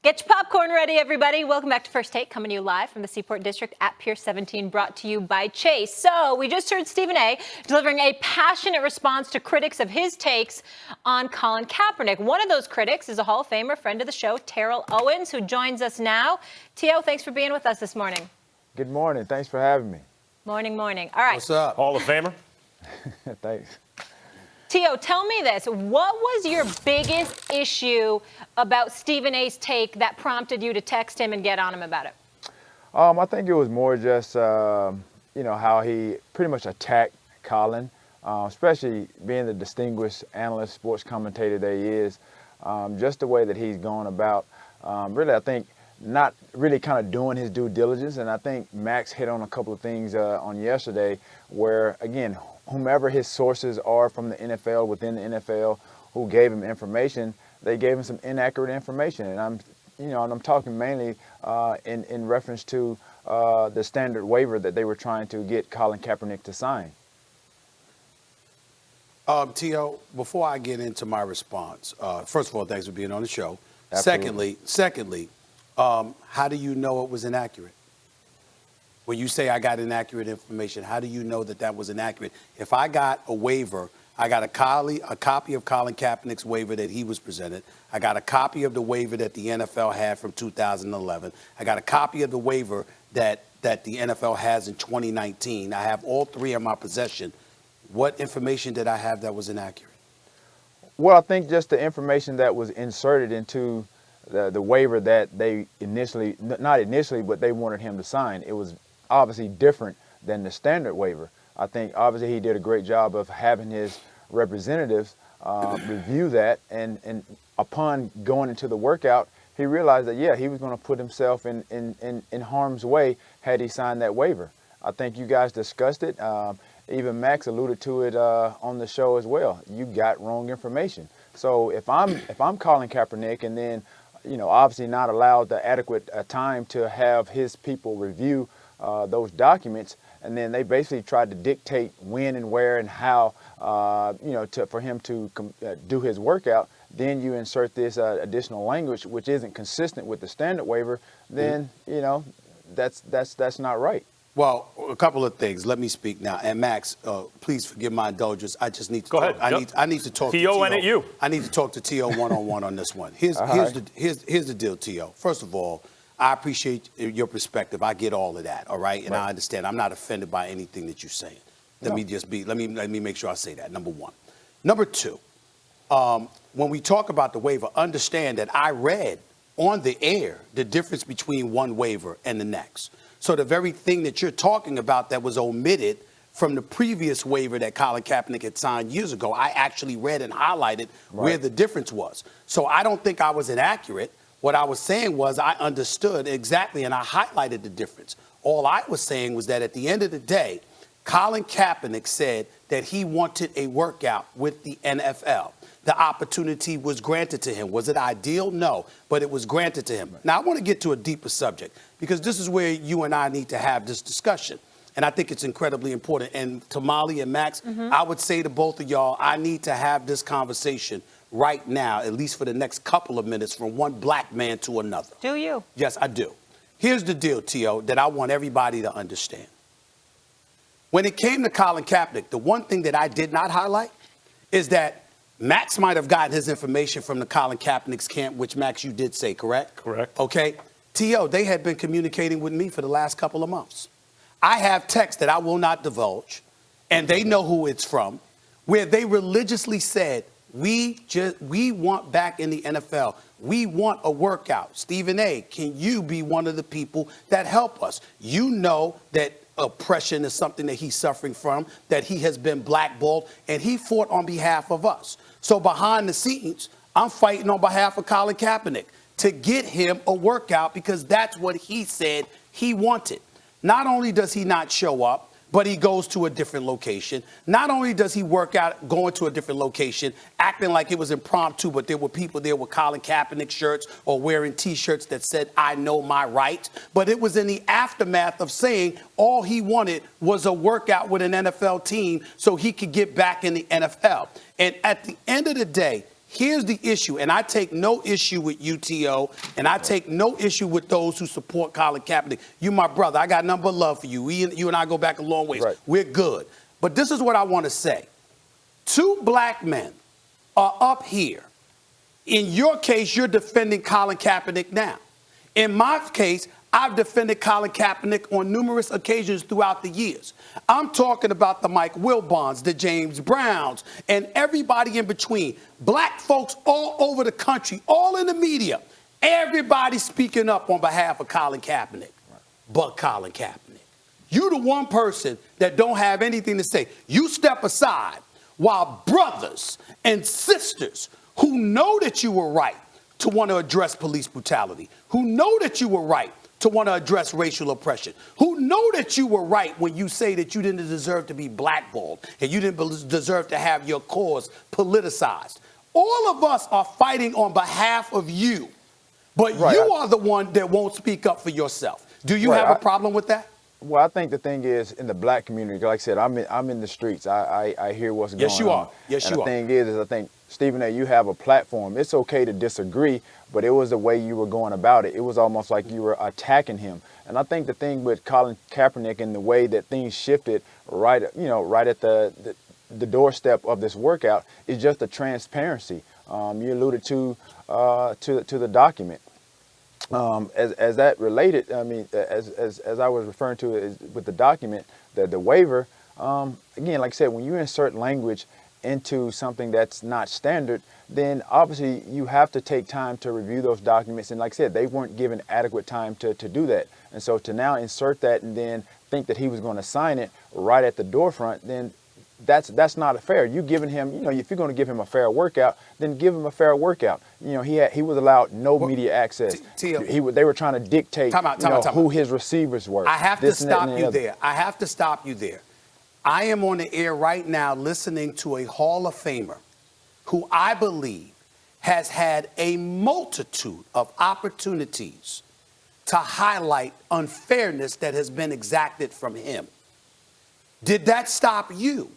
Get your popcorn ready, everybody. Welcome back to First Take, coming to you live from the Seaport District at Pier 17, brought to you by Chase. So we just heard Stephen A. delivering a passionate response to critics of his takes on Colin Kaepernick. One of those critics is a Hall of Famer, friend of the show, Terrell Owens, who joins us now. T.O., thanks for being with us this morning. Good morning. Thanks for having me. Morning, morning. All right. What's up? Hall of Famer? Thanks. T.O., tell me this. What was your biggest issue about Stephen A.'s take that prompted you to text him and get on him about it? I think it was more just, how he pretty much attacked Colin, especially being the distinguished analyst, sports commentator that he is. Just the way that he's gone about, really, I think, not really kind of doing his due diligence. And I think Max hit on a couple of things on yesterday where, again, whomever his sources are from the NFL, within the NFL, who gave him information, they gave him some inaccurate information. And I'm talking mainly in reference to the standard waiver that they were trying to get Colin Kaepernick to sign. T.O., before I get into my response, first of all, thanks for being on the show. Absolutely. Secondly, how do you know it was inaccurate? When you say I got inaccurate information, how do you know that that was inaccurate? If I got a waiver, I got a copy of Colin Kaepernick's waiver that he was presented. I got a copy of the waiver that the NFL had from 2011. I got a copy of the waiver that the NFL has in 2019. I have all three in my possession. What information did I have that was inaccurate? Well, I think just the information that was inserted into the waiver that they not initially, but they wanted him to sign. It was obviously different than the standard waiver. I think obviously he did a great job of having his representatives review that, and upon going into the workout, he realized that, yeah, he was going to put himself in harm's way had he signed that waiver. I think you guys discussed it. Even Max alluded to it on the show as well. You got wrong information. So if I'm Colin Kaepernick and then, obviously not allowed the adequate time to have his people review those documents, and then they basically tried to dictate when and where and how, for him to do his workout. Then you insert this additional language, which isn't consistent with the standard waiver. Then that's not right. Well, a couple of things. Let me speak now. And Max, please forgive my indulgence. I just need to Go ahead. I need to talk to T.O. and at you. I need to talk to T.O. one-on-one on this one. Here's the deal, T.O. First of all, I appreciate your perspective. I get all of that, all right? And I understand. I'm not offended by anything that you're saying. Let me make sure I say that, number one. Number two, when we talk about the waiver, understand that I read on the air the difference between one waiver and the next. So the very thing that you're talking about that was omitted from the previous waiver that Colin Kaepernick had signed years ago, I actually read and highlighted where the difference was. So I don't think I was inaccurate. What I was saying was I understood exactly, and I highlighted the difference. All I was saying was that at the end of the day, Colin Kaepernick said that he wanted a workout with the NFL. The opportunity was granted to him. Was it ideal? No, but it was granted to him. Now, I want to get to a deeper subject because this is where you and I need to have this discussion. And I think it's incredibly important. And Tamale and Max, I would say to both of y'all, I need to have this conversation right now, at least for the next couple of minutes, from one black man to another. Do you? Yes, I do. Here's the deal, T.O., that I want everybody to understand. When it came to Colin Kaepernick, the one thing that I did not highlight is that Max might have gotten his information from the Colin Kaepernick's camp, which, Max, you did say, correct? Correct. Okay. T.O., they had been communicating with me for the last couple of months. I have texts that I will not divulge, and they know who it's from, where they religiously said, we want back in the NFL. We want a workout. Stephen A., can you be one of the people that help us? You know that oppression is something that he's suffering from, that he has been blackballed, and he fought on behalf of us. So behind the scenes, I'm fighting on behalf of Colin Kaepernick to get him a workout because that's what he said he wanted. Not only does he not show up, but he goes to a different location. Not only does he work out going to a different location, acting like it was impromptu, but there were people there with Colin Kaepernick shirts or wearing T-shirts that said, I know my right. But it was in the aftermath of saying all he wanted was a workout with an NFL team so he could get back in the NFL. And at the end of the day, Here's the issue, and I take no issue with UTO, and I take no issue with those who support Colin Kaepernick. You my brother. I got nothing but love for you. You and I go back a long ways. Right. We're good. But this is what I want to say. 2 black men are up here. In your case, you're defending Colin Kaepernick now. In my case, I've defended Colin Kaepernick on numerous occasions throughout the years. I'm talking about the Mike Wilbons, the James Browns, and everybody in between. Black folks all over the country, all in the media. Everybody speaking up on behalf of Colin Kaepernick. But Colin Kaepernick. You the one person that don't have anything to say. You step aside while brothers and sisters who know that you were right to want to address police brutality, who know that you were right to want to address racial oppression, who know that you were right when you say that you didn't deserve to be blackballed and you didn't deserve to have your cause politicized. All of us are fighting on behalf of you, but Right. you are the one that won't speak up for yourself. Do you Right. have a problem with that? Well, I think the thing is, in the black community, like I said, I'm in the streets. I hear what's going on. Yes, you are. Yes, and you are. The thing is I think, Stephen A., you have a platform. It's okay to disagree, but it was the way you were going about it. It was almost like you were attacking him. And I think the thing with Colin Kaepernick and the way that things shifted right at the doorstep of this workout is just the transparency. You alluded to the document. As that related, I mean, as I was referring to it with the document, the waiver, again, like I said, when you insert language into something that's not standard, then obviously you have to take time to review those documents. And like I said, they weren't given adequate time to do that. And so to now insert that and then think that he was going to sign it right at the doorfront, then that's not fair. You giving him, if you're going to give him a fair workout, then give him a fair workout. He was allowed no media access. They were trying to dictate who his receivers were. I have to stop you there. I have to stop you there. I am on the air right now listening to a Hall of Famer who I believe has had a multitude of opportunities to highlight unfairness that has been exacted from him. Did that stop you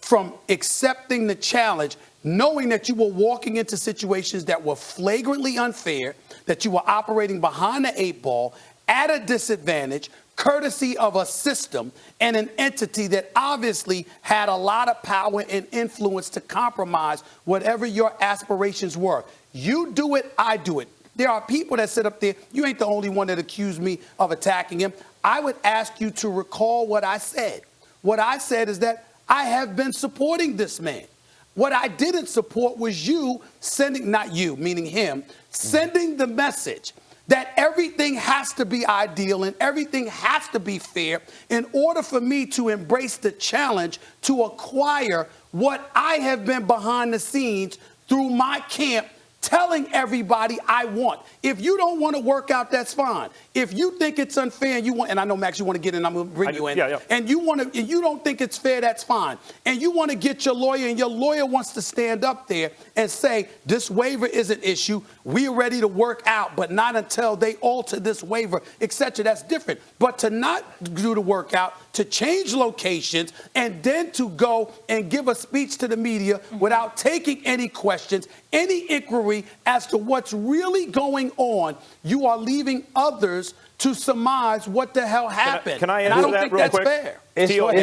from accepting the challenge, knowing that you were walking into situations that were flagrantly unfair, that you were operating behind the 8 ball, at a disadvantage, courtesy of a system and an entity that obviously had a lot of power and influence to compromise whatever your aspirations were? You do it, I do it. There are people that sit up there. You ain't the only one that accused me of attacking him. I would ask you to recall what I said. What I said is that I have been supporting this man. What I didn't support was you sending, not you, meaning him, sending the message that everything has to be ideal and everything has to be fair in order for me to embrace the challenge to acquire what I have been behind the scenes through my camp telling everybody I want. If you don't want to work out, that's fine. If you think it's unfair and you want, and I know, Max, you want to get in, I'm going to bring you in. Yeah. And you don't think it's fair, that's fine. And you want to get your lawyer, and your lawyer wants to stand up there and say, this waiver is an issue. We are ready to work out, but not until they alter this waiver, etc. That's different. But to not do the workout, to change locations, and then to go and give a speech to the media without taking any questions, any inquiry as to what's really going on, you are leaving others to surmise what the hell happened. Can I and answer I don't that think real that's quick? fair. Tio, do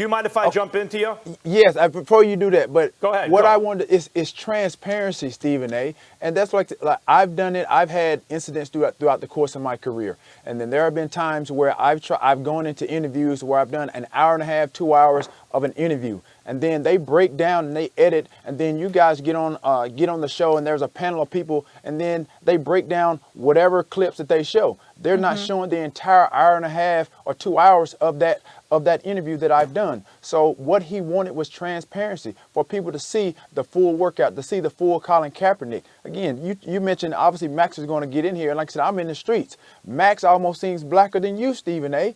you mind if I jump in, Tio? Yes, before you do that, but Go ahead, what go. I wanted is transparency, Stephen A. And that's like I've done it. I've had incidents throughout the course of my career, and then there have been times where I've gone into interviews where I've done an hour and a half, 2 hours of an interview, and then they break down and they edit, and then you guys get on the show, and there's a panel of people, and then they break down whatever clips that they show. They're not showing the entire hour and a half or 2 hours of that interview that I've done. So what he wanted was transparency for people to see the full workout, to see the full Colin Kaepernick. Again, you mentioned obviously Max is going to get in here, and like I said, I'm in the streets. Max almost seems blacker than you, Stephen A.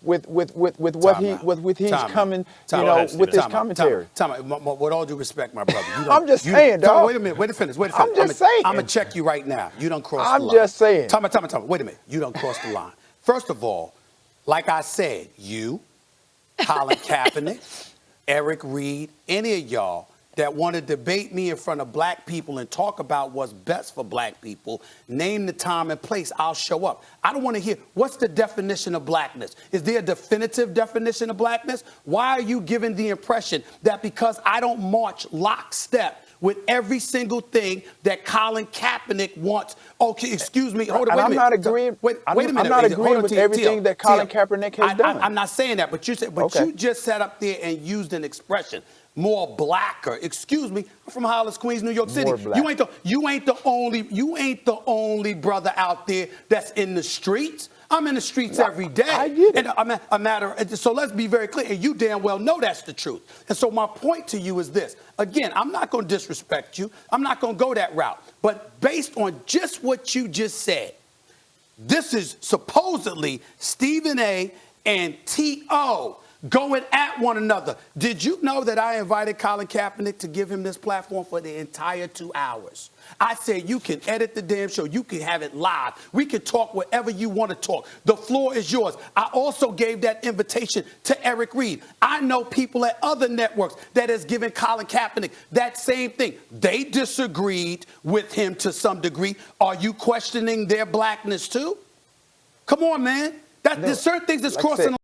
with what he's coming, with his commentary. With all due respect, my brother. I'm just saying, dog. Wait a minute. Wait to finish. I'm just saying. I'm going to check you right now. You don't cross the line. I'm just saying. Time. Wait a minute. You don't cross the line. First of all, like I said, you, Colin Kaepernick, Eric Reed, any of y'all that want to debate me in front of black people and talk about what's best for black people, name the time and place, I'll show up. I don't want to hear, what's the definition of blackness? Is there a definitive definition of blackness? Why are you giving the impression that because I don't march lockstep with every single thing that Colin Kaepernick wants? Okay, excuse me. Hold on, wait a minute. I'm not agreeing. Wait a minute. I'm not agreeing with everything that Colin Kaepernick has done. I'm not saying that, but you said, you just sat up there and used an expression, more blacker. Excuse me, I'm from Hollis, Queens, New York City. You ain't the only brother out there that's in the streets. I'm in the streets every day. I get it. And so let's be very clear. And you damn well know that's the truth. And so my point to you is this. Again, I'm not going to disrespect you. I'm not going to go that route. But based on just what you just said, this is supposedly Stephen A. and T.O. going at one another. Did you know that I invited Colin Kaepernick to give him this platform for the entire 2 hours? I said, you can edit the damn show. You can have it live. We can talk whatever you want to talk. The floor is yours. I also gave that invitation to Eric Reed. I know people at other networks that has given Colin Kaepernick that same thing. They disagreed with him to some degree. Are you questioning their blackness too? Come on, man. There's certain things that's crossing